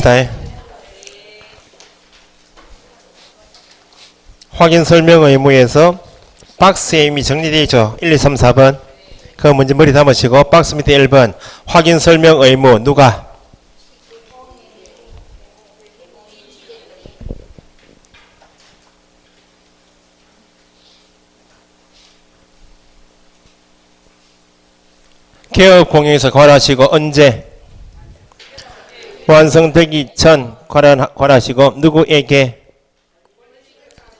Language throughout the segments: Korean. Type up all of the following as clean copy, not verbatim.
봅시다. 확인 설명 의무에서 박스에 이미 정리되어 있죠. 1, 2, 3, 4번. 그 문제 머리 담으시고 박스 밑에 1번. 확인 설명 의무 누가? 개업 공유에서 관하시고 언제? 완성되기 전 관하시고 누구에게?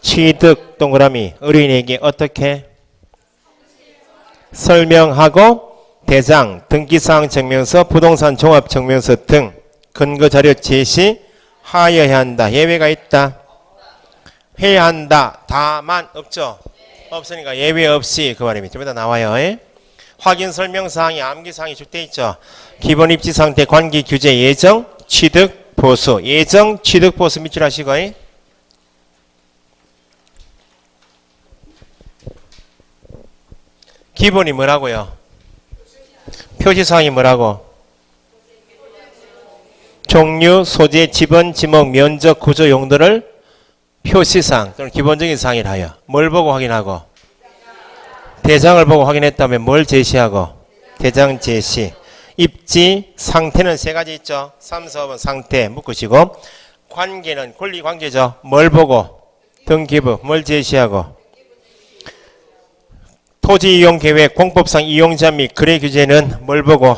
취득 동그라미 의뢰인에게 어떻게? 설명하고 대장, 등기사항 증명서, 부동산 종합 증명서 등 근거자료 제시하여야 한다. 예외가 있다. 해야 한다. 다만 없죠. 없으니까 예외 없이 그 말입니다. 좀 이따 나와요. 확인 설명사항이 암기사항이 적돼 있죠. 기본 입지 상태, 관계 규제, 예정, 취득, 보수. 예정, 취득, 보수 밑줄 하시고 기본이 뭐라고요? 표시사항이 뭐라고? 종류, 소재, 지번, 지목, 면적, 구조, 용도를 표시사항 또는 기본적인 사항이라 하여 뭘 보고 확인하고? 대장을 보고 확인했다면 뭘 제시하고? 대장 제시. 입지, 상태는 세 가지 있죠. 3, 4번 상태 묶으시고 관계는 권리관계죠. 뭘 보고? 등기부. 뭘 제시하고? 토지 이용 계획, 공법상 이용자 및 거래 규제는 뭘 보고?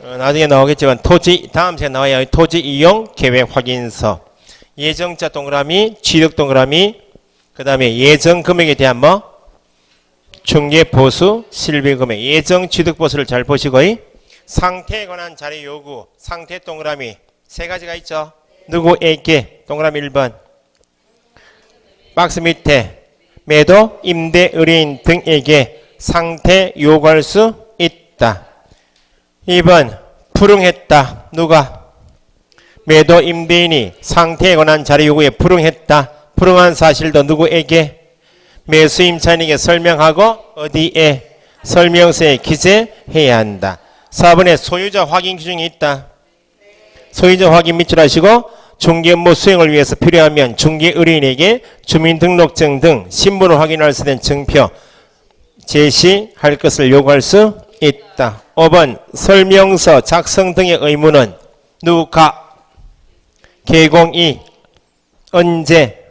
나중에 나오겠지만 토지 다음 시간에 나와요. 토지 이용 계획 확인서. 예정자 동그라미, 취득 동그라미. 그 다음에 예정 금액에 대한 뭐? 중개 보수, 실비 금액. 예정 취득 보수를 잘 보시고 상태에 관한 자료 요구. 상태 동그라미 세 가지가 있죠. 누구에게? 동그라미 1번. 박스 밑에 매도, 임대, 의뢰인 등에게 상태 요구할 수 있다. 2번 불응했다. 누가? 매도 임대인이 상태에 관한 자료 요구에 불응했다. 불응한 사실도 누구에게? 매수 임차인에게 설명하고 어디에? 설명서에 기재해야 한다. 4번에 소유자 확인 규정이 있다. 소유자 확인 밑줄 하시고 중개 업무 수행을 위해서 필요하면 중개 의뢰인에게 주민등록증 등 신분을 확인할 수 있는 증표 제시할 것을 요구할 수 있다. 5번 설명서 작성 등의 의무는 누가? 개공이 언제?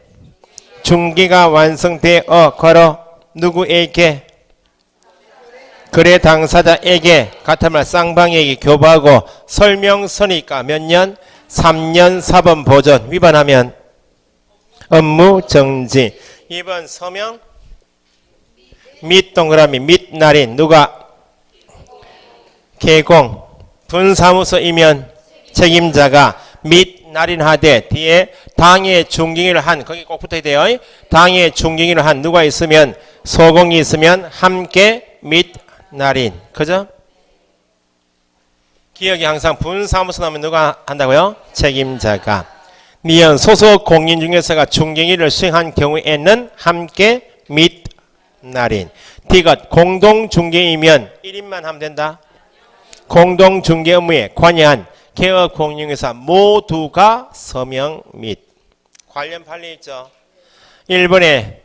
중개가 완성되어 걸어 누구에게? 거래 당사자에게 같으면 쌍방에게 교부하고 설명서니까 몇 년? 3년 4번 보존 위반하면 업무 정지. 2번 서명 및 동그라미 및 날인 누가? 개공 분사무소이면 책임자가 및 날인하되 뒤에 당해 중개인을 한 거기 꼭 붙어야 돼요. 당해 중개인을 한 누가 있으면 소공이 있으면 함께 및 날인. 그죠? 기억이 항상 분사무소 나오면 누가 한다고요? 책임자가. 미연 소속 공인중개사가 중개인을 수행한 경우에는 함께 및 날인. 디귿 공동중개이면 1인만 하면 된다. 공동중개 업무에 관여한 개업 공인중개사 모두가 서명 및. 관련 판례 있죠. 1번에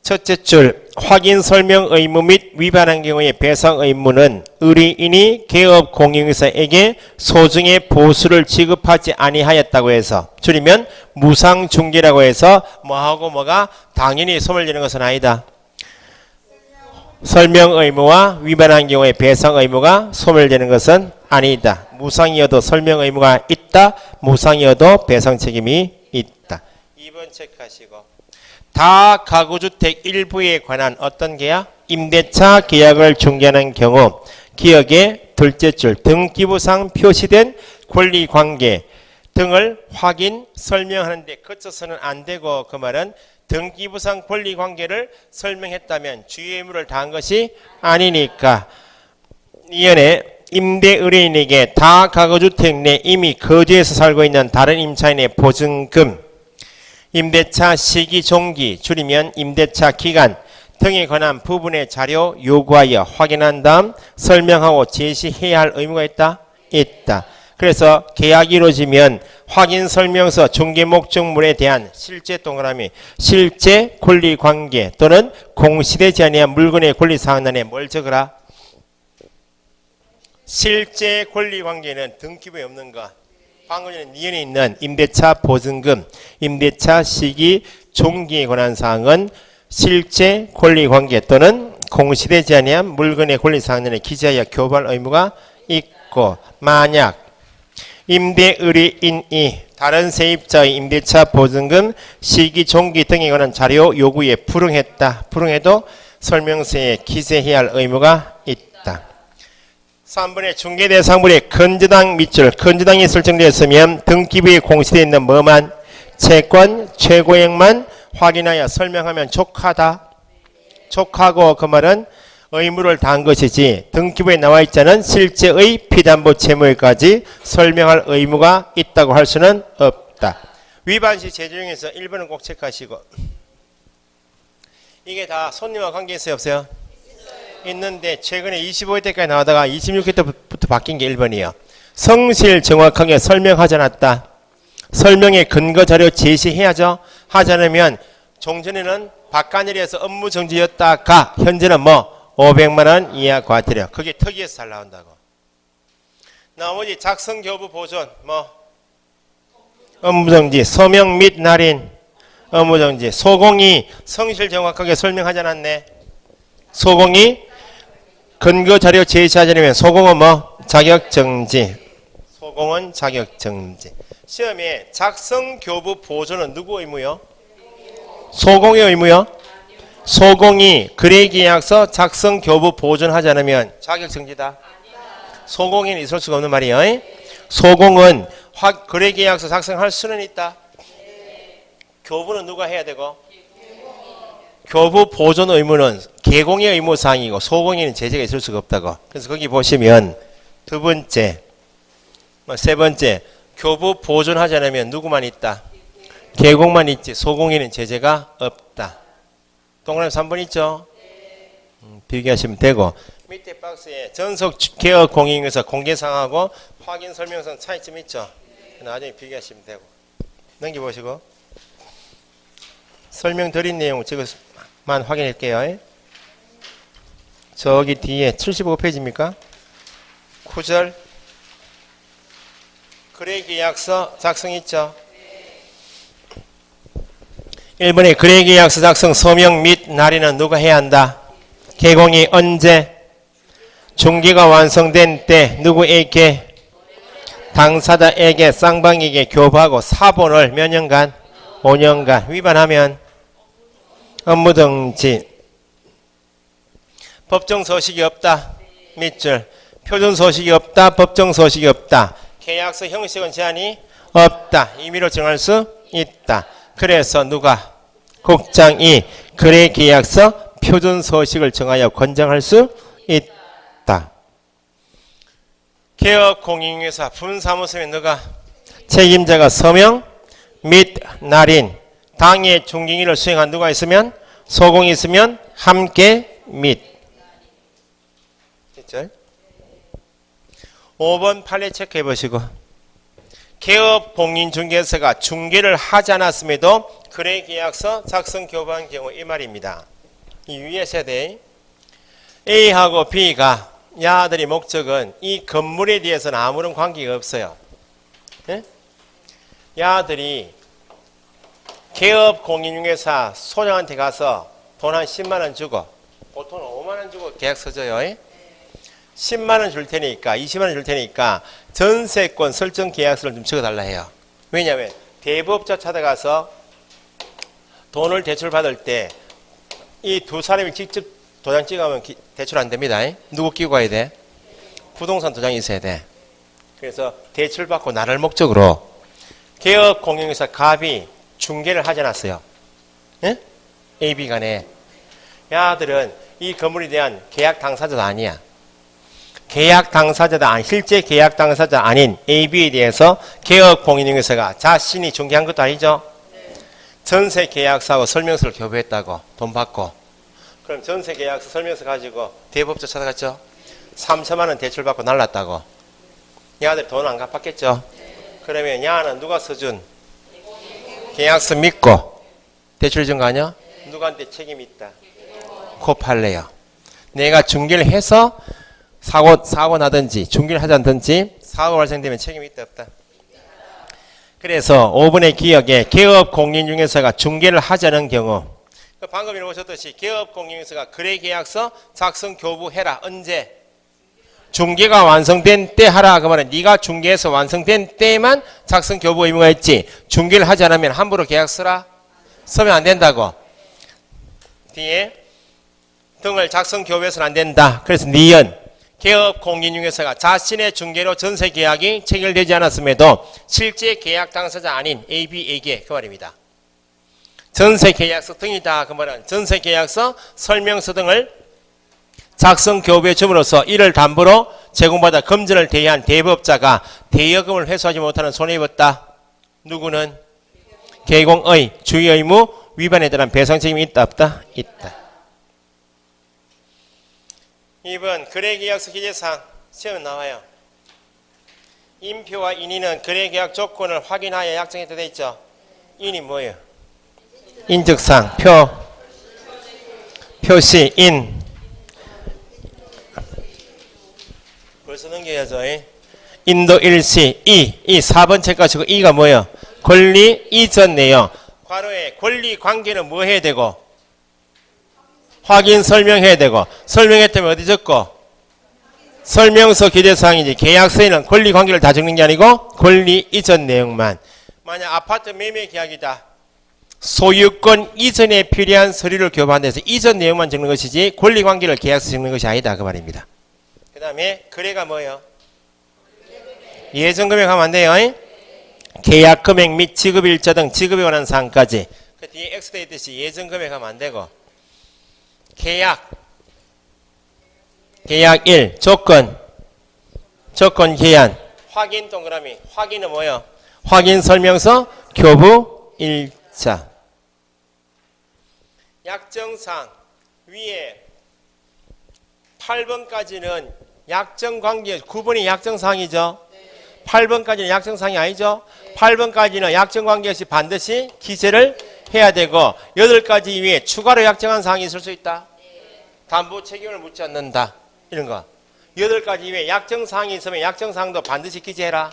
첫째 줄 확인 설명 의무 및 위반한 경우에 배상 의무는 의뢰인이 개업 공인중개사에게 소정의 보수를 지급하지 아니하였다고 해서 줄이면 무상중개라고 해서 뭐하고 뭐가 당연히 소멸되는 것은 아니다. 설명 의무와 위반한 경우에 배상 의무가 소멸되는 것은 아니다. 무상이어도 설명 의무가 있다. 무상이어도 배상 책임이 있다. 2번 체크하시고 다가구주택 일부에 관한 어떤 계약? 임대차 계약을 중개하는 경우 기억의 둘째 줄 등기부상 표시된 권리관계 등을 확인, 설명하는데 거쳐서는 안 되고 그 말은 등기부상 권리관계를 설명했다면 주의 의무를 다한 것이 아니니까 이연에 임대 의뢰인에게 다가구주택 내 이미 거주해서 살고 있는 다른 임차인의 보증금 임대차 시기 종기 줄이면 임대차 기간 등에 관한 부분의 자료 요구하여 확인한 다음 설명하고 제시해야 할 의무가 있다? 있다. 그래서 계약이 이루어지면 확인 설명서 중개 목적물에 대한 실제 동그라미 실제 권리 관계 또는 공시되지 아니한 물건의 권리 사항란에 뭘 적어라? 실제 권리 관계는 등기부에 없는 것. 방금 전에 니은에 있는 임대차 보증금, 임대차 시기 종기에 관한 사항은 실제 권리 관계 또는 공시되지 아니한 물건의 권리 사항란에 기재하여 교부할 의무가 있고, 만약 임대의뢰인이 다른 세입자의 임대차 보증금, 시기 종기 등에 관한 자료 요구에 불응했다. 불응해도 설명서에 기재해야 할 의무가 있다. 3번의 중개대상물의 건저당 밑줄, 건저당이 설정되었으면 등기부에 공시되어 있는 뭐만? 채권 최고액만 확인하여 설명하면 족하다. 족하고 그 말은 의무를 다한 것이지 등기부에 나와 있지 않은 실제의 피담보 채무까지 설명할 의무가 있다고 할 수는 없다. 위반시 제조용에서 1번은 꼭 체크하시고. 이게 다 손님과 관계 있어요 없어요? 있는데 최근에 25회 때까지 나오다가 26회 때부터 바뀐 게 1번이에요. 성실 정확하게 설명하지 않았다. 설명의 근거 자료 제시해야죠. 하지 않으면 종전에는 박간일에서 업무 정지였다가 현재는 뭐 500만원 이하 과태료. 그게 특이해서 잘 나온다고. 나머지 작성 교부 보존 뭐 업무 정지 서명 및 날인 업무 정지 소공이 성실 정확하게 설명하지 않았네. 소공이 근거 자료 제시하지 않으면 소공은 뭐 자격 정지. 소공은 자격 정지. 시험에 작성 교부 보존은 누구 의무요? 소공의 의무요? 소공이 거래계약서 작성 교부 보존하지 않으면 자격정지다. 소공에는 있을 수가 없는 말이에요. 소공은 거래계약서 작성할 수는 있다. 교부는 누가 해야 되고? 교부 보존 의무는 개공의 의무사항이고 소공에는 제재가 있을 수가 없다고. 그래서 거기 보시면 두 번째, 세 번째 교부 보존하지 않으면 누구만 있다? 개공만 있지 소공에는 제재가 없다. 동그라미 3번 있죠? 비교하시면 되고 밑에 박스에 전속 개업 공인에서 공개사항하고 확인 설명서 차이점 있죠? 나중에 비교하시면 되고 넘겨보시고 설명드린 내용 저것만 확인할게요. 저기 뒤에 75페이지입니까? 9절 거래계약서 작성 있죠? 1번에 거래계약서 작성 서명 및 날인은 누가 해야 한다? 개공이 언제? 중개가 완성된 때 누구에게? 당사자에게 쌍방에게 교부하고 사본을 몇 년간? 5년간 위반하면 업무정지. 법정서식이 없다. 밑줄 표준서식이 없다. 법정서식이 없다. 계약서 형식은 제한이 없다. 임의로 정할 수 있다. 그래서 누가? 국장이 거래계약서 표준서식을 정하여 권장할 수 있다. 개업공인중개사 분사무소에 누가? 책임자가 서명 및 날인 당해 중징위를 수행한 누가 있으면? 소공이 있으면 함께 및. 5번 판례 체크해 보시고 개업공인중개사가 중개를 하지 않았음에도 거래계약서 작성 교부한 경우 이 말입니다. 이 위에서 돼. A하고 B가 야들이 목적은 이 건물에 대해서는 아무런 관계가 없어요. 네? 야들이 개업공인중개사 소장한테 가서 돈 한 10만원 주고 보통 5만원 주고 계약서 줘요. 10만원 줄 테니까 20만원 줄 테니까 전세권 설정 계약서를 좀 적어달라 해요. 왜냐하면 대부업자 찾아가서 돈을 대출받을 때 이 두 사람이 직접 도장 찍으면 대출 안 됩니다. 누구 끼고 가야 돼? 부동산 도장이 있어야 돼. 그래서 대출받고 나를 목적으로 개업공인중개사 갑이 중개를 하지 않았어요. 예? A, B 간에. 야들은 이 건물에 대한 계약 당사자도 아니야. 계약 당사자다, 실제 계약 당사자 아닌 A, B에 대해서 개업공인중개사가 자신이 중개한 것도 아니죠. 전세 계약서하고 설명서를 교부했다고 돈 받고. 그럼 전세 계약서 설명서 가지고 대법자 찾아갔죠. 3천만 원 대출 받고 날랐다고. 이 아들 돈 안 갚았겠죠? 그러면 야는 누가 써준? 계약서 믿고 대출 준 거 아니야? 누구한테 책임이 있다? 코팔레요. 내가 중개를 해서 사고 나든지 중개를 하자든지 사고 발생되면 책임이 있다 없다? 그래서 5번의 기억에 개업 공인중개사가 중개를 하자는 경우 방금 읽으셨듯이 개업 공인중개사가 거래계약서 작성 교부해라. 언제? 중개가 완성된 때 하라. 그 말은 네가 중개해서 완성된 때만 작성 교부 의무가 있지 중개를 하지 않으면 함부로 계약 쓰라? 쓰면 안 된다고. 뒤에 등을 작성 교부해서는 안 된다. 그래서 니은 개업 공인중개사가 자신의 중개로 전세 계약이 체결되지 않았음에도 실제 계약 당사자 아닌 A, B에게 그 말입니다. 전세 계약서 등이다. 그 말은 전세 계약서 설명서 등을 작성 교부에 줌으로써 이를 담보로 제공받아 금전을 대여한 대부업자가 대여금을 회수하지 못하는 손해 입었다. 누구는? 개공의 주의 의무 위반에 대한 배상 책임이 있다 없다? 있다. 2번 거래계약서 기재사항 시험에 나와요. 인표와 인인은 거래계약 조건을 확인하여 약정했다 돼 있죠. 인이 뭐예요? 인즉상 표시 인 벌써 넘겨야죠. 인도 일시 이 4번 책 가지고 이가 뭐예요? 권리 이전 내용. 괄호에 권리 관계는 뭐 해야 되고? 확인 설명해야 되고 설명했다면 어디 적고? 설명서 기재사항이지. 계약서에는 권리 관계를 다 적는 게 아니고 권리 이전 내용만. 만약 아파트 매매 계약이다. 소유권 이전에 필요한 서류를 교부한 데서 이전 내용만 적는 것이지 권리 관계를 계약서 적는 것이 아니다. 그 말입니다. 그 다음에 거래가 뭐예요? 예정금액 하면 안 돼요. 계약금액 및 지급일자 등 지급에 관한 사항까지. 그 뒤에 X 돼 있듯이 예정금액 하면 안 되고 계약 1 조건 기한 확인 동그라미 확인은 뭐예요? 확인 설명서 교부 일자. 약정상 위에 8번까지는 약정관계 9번이 약정사항이죠. 8번까지는 약정사항이 아니죠. 8번까지는 약정관계 없이 반드시 기재를 해야 되고 8가지 이외에 추가로 약정한 사항이 있을 수 있다. 담보 책임을 묻지 않는다. 이런 거. 8가지 이외에 약정사항이 있으면 약정사항도 반드시 기재해라.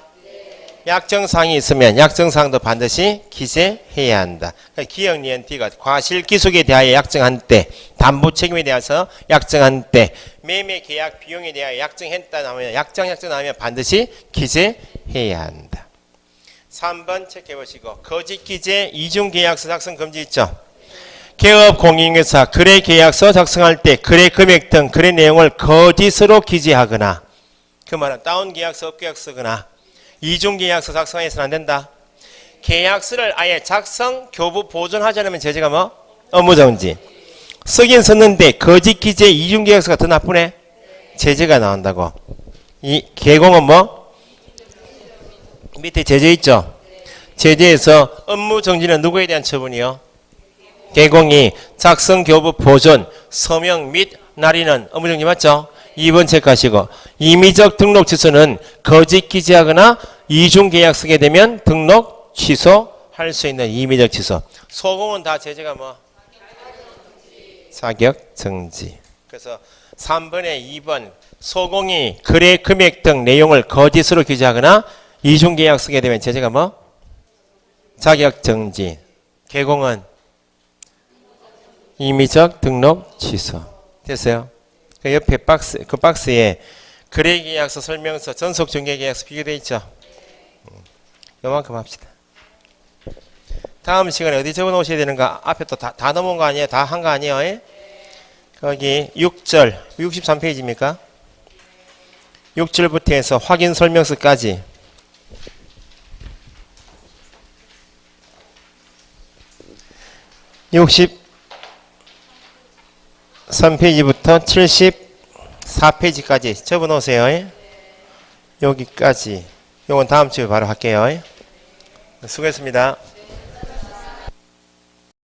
약정사항이 있으면 약정사항도 반드시 기재해야 한다. 기억 니은티가 과실기속에 대하여 약정한 때, 담보 책임에 대해서 약정한 때, 매매 계약 비용에 대하여 약정했다 나오면 약정 나오면 반드시 기재해야 한다. 3번 체크해보시고 거짓 기재 이중계약서 작성 금지 있죠. 개업 공인중개사 거래 계약서 작성할 때 거래 금액 등 거래 내용을 거짓으로 기재하거나 그 말은 다운 계약서 업계약 쓰거나 이중계약서 작성해서는 안 된다. 계약서를 아예 작성, 교부, 보존하지 않으면 제재가 뭐? 업무정지. 쓰긴 썼는데 거짓 기재 이중계약서가 더 나쁘네? 제재가 나온다고. 이 개공은 뭐? 밑에 제재 있죠? 제재에서 업무정지는 누구에 대한 처분이요? 개공이 작성, 교부, 보존, 서명 및 날인은 업무정지 맞죠? 2번 체크하시고 임의적 등록 취소는 거짓 기재하거나 이중계약 쓰게 되면 등록 취소할 수 있는 임의적 취소. 소공은 다 제재가 뭐? 자격정지. 그래서 3번에 2번 소공이 거래 금액 등 내용을 거짓으로 기재하거나 이중계약 쓰게 되면 제재가 뭐? 자격정지. 개공은 임의적 등록 취소. 됐어요? 그 옆에 박스에 거래계약서 설명서 전속중개계약서 비교되어 있죠. 요만큼 합시다. 다음 시간에 어디 적어놓으셔야 되는가? 앞에 또 다 넘어온 거 아니에요? 다 한 거 아니에요? 예? 거기 6절 63페이지입니까? 6절부터 해서 확인 설명서까지 (60) 3페이지부터 74페이지까지 접어놓으세요. 여기까지. 요건 다음 주에 바로 할게요. 수고했습니다.